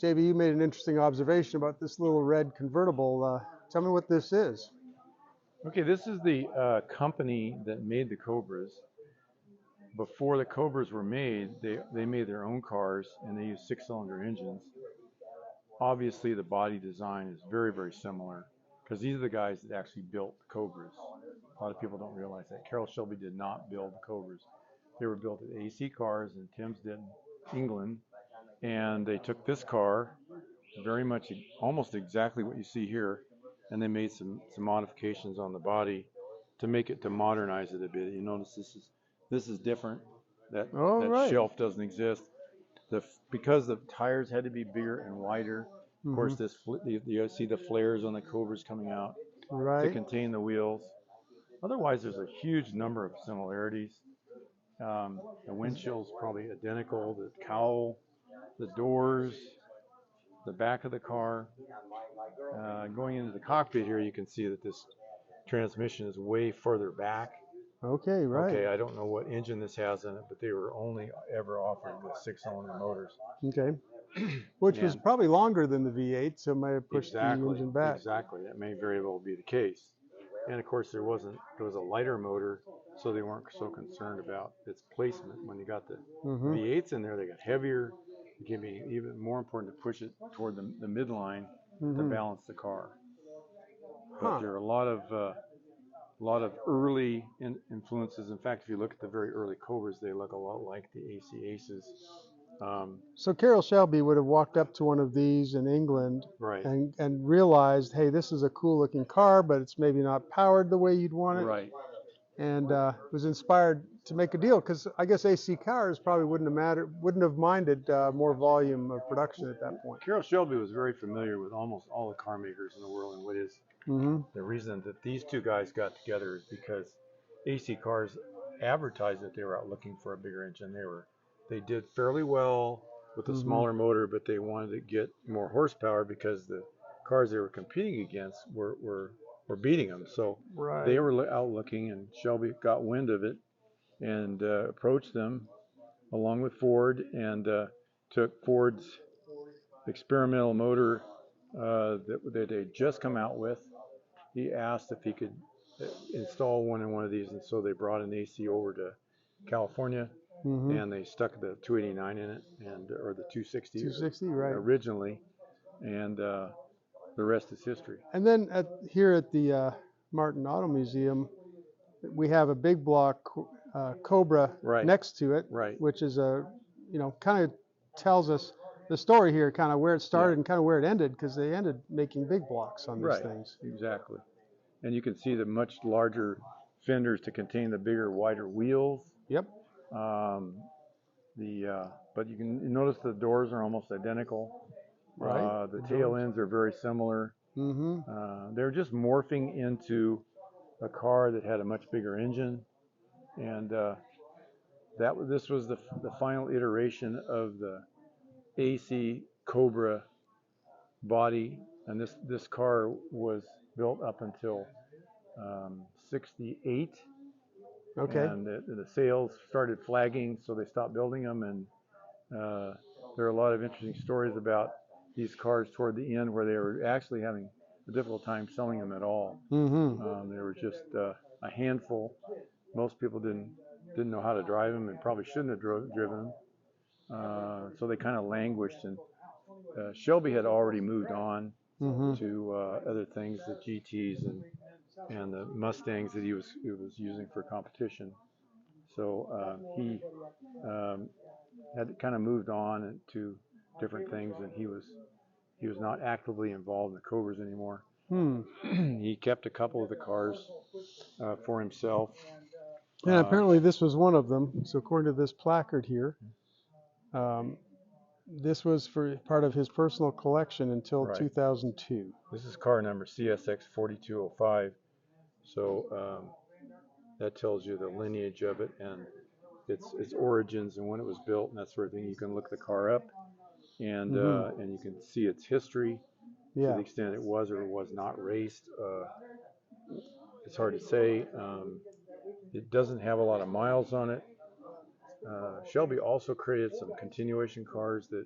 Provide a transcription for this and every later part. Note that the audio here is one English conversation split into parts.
JB, you made an interesting observation about this little red convertible. Tell me what this is. Okay, this is the company that made the Cobras. Before the Cobras were made, they made their own cars, and they used 6-cylinder engines. Obviously, the body design is very, very similar, because these are the guys that actually built the Cobras. A lot of people don't realize that. Carroll Shelby did not build the Cobras. They were built at AC Cars in Thamesden, England, and they took this car, very much almost exactly what you see here, and they made some modifications on the body to make it, to modernize it a bit. You notice this is different. That right. shelf doesn't exist. Because the tires had to be bigger and wider. Of course, you see the flares on the Cobras coming out to contain the wheels. Otherwise, there's a huge number of similarities. The windshield's probably identical. The cowl, the doors, the back of the car. Going into the cockpit here, you can see that this transmission is way further back. Okay, right. Okay, I don't know what engine this has in it, but they were only ever offered with 6-cylinder motors. Okay. Which was probably longer than the V8, so it might have pushed the engine back. Exactly. That may very well be the case. And of course, there was a lighter motor, so they weren't so concerned about its placement. When you got the V8s in there, they got heavier. It can be even more important to push it toward the midline to balance the car. But there are a lot of early influences. In fact, if you look at the very early Cobras, they look a lot like the AC Aces. So Carroll Shelby would have walked up to one of these in England and realized, hey, this is a cool looking car, but it's maybe not powered the way you'd want it. Right. And was inspired to make a deal, because I guess AC Cars probably wouldn't have minded more volume of production at that point. Carroll Shelby was very familiar with almost all the car makers in the world, and what is the reason that these two guys got together is because AC Cars advertised that they were out looking for a bigger engine. They did fairly well with a smaller motor, but they wanted to get more horsepower because the cars they were competing against were beating them. So they were out looking, and Shelby got wind of it and approached them along with Ford, and took Ford's experimental motor that they'd just come out with. He asked if he could install one in one of these, and so they brought an AC over to California, and they stuck the 289 in it, or the 260 originally, and the rest is history. And then here at the Martin Auto Museum, we have a big block Cobra next to it, which is kind of tells us the story here, kind of where it started and kind of where it ended, because they ended making big blocks on these things. Exactly. And you can see the much larger fenders to contain the bigger, wider wheels. Yep. But you can notice the doors are almost identical. The tail ends are very similar. They're just morphing into a car that had a much bigger engine, and this was the final iteration of the AC Cobra body, and this car was built up until 68. Okay. And the sales started flagging, so they stopped building them, and there are a lot of interesting stories about these cars toward the end where they were actually having a difficult time selling them at all. They were just a handful. Most people didn't know how to drive them, and probably shouldn't have driven them. So they kind of languished, and Shelby had already moved on to other things, the GTs and the Mustangs that he was using for competition. So he had kind of moved on to different things, and he was not actively involved in the Cobras anymore. He kept a couple of the cars for himself. And apparently this was one of them. So according to this placard here, this was for part of his personal collection until 2002. This is car number CSX 4205. So that tells you the lineage of it and its origins and when it was built and that sort of thing. You can look the car up, and you can see its history to the extent it was or was not raced. It's hard to say. It doesn't have a lot of miles on it. Shelby also created some continuation cars that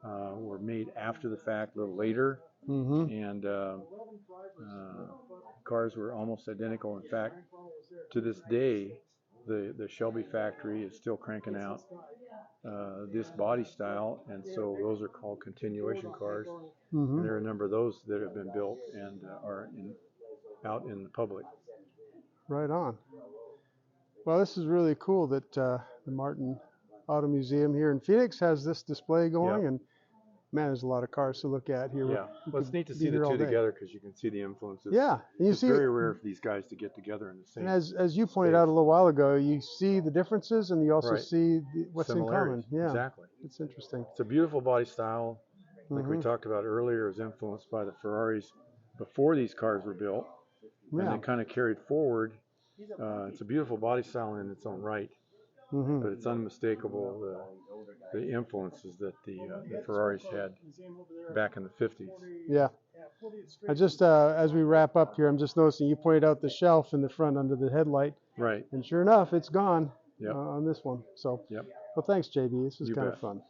were made after the fact, a little later, and cars were almost identical. In fact, to this day, the Shelby factory is still cranking out this body style, and so those are called continuation cars. And there are a number of those that have been built and are out in the public. Right on. Well, this is really cool that the Martin Auto Museum here in Phoenix has this display going, and man, there's a lot of cars to look at here. Yeah, well, it's neat to see the two together because you can see the influences. Yeah, and it's very rare for these guys to get together in the same. And as you pointed out a little while ago, you see the differences and you also see what's in common. Yeah, exactly. It's interesting. It's a beautiful body style. Like we talked about earlier, it was influenced by the Ferraris before these cars were built, and then kind of carried forward. It's a beautiful body style in its own right, but it's unmistakable the influences that the Ferraris had back in the 50s. Yeah. I just, as we wrap up here, I'm just noticing you pointed out the shelf in the front under the headlight. Right. And sure enough, it's gone on this one. So, well, thanks, JB. This was kind of fun.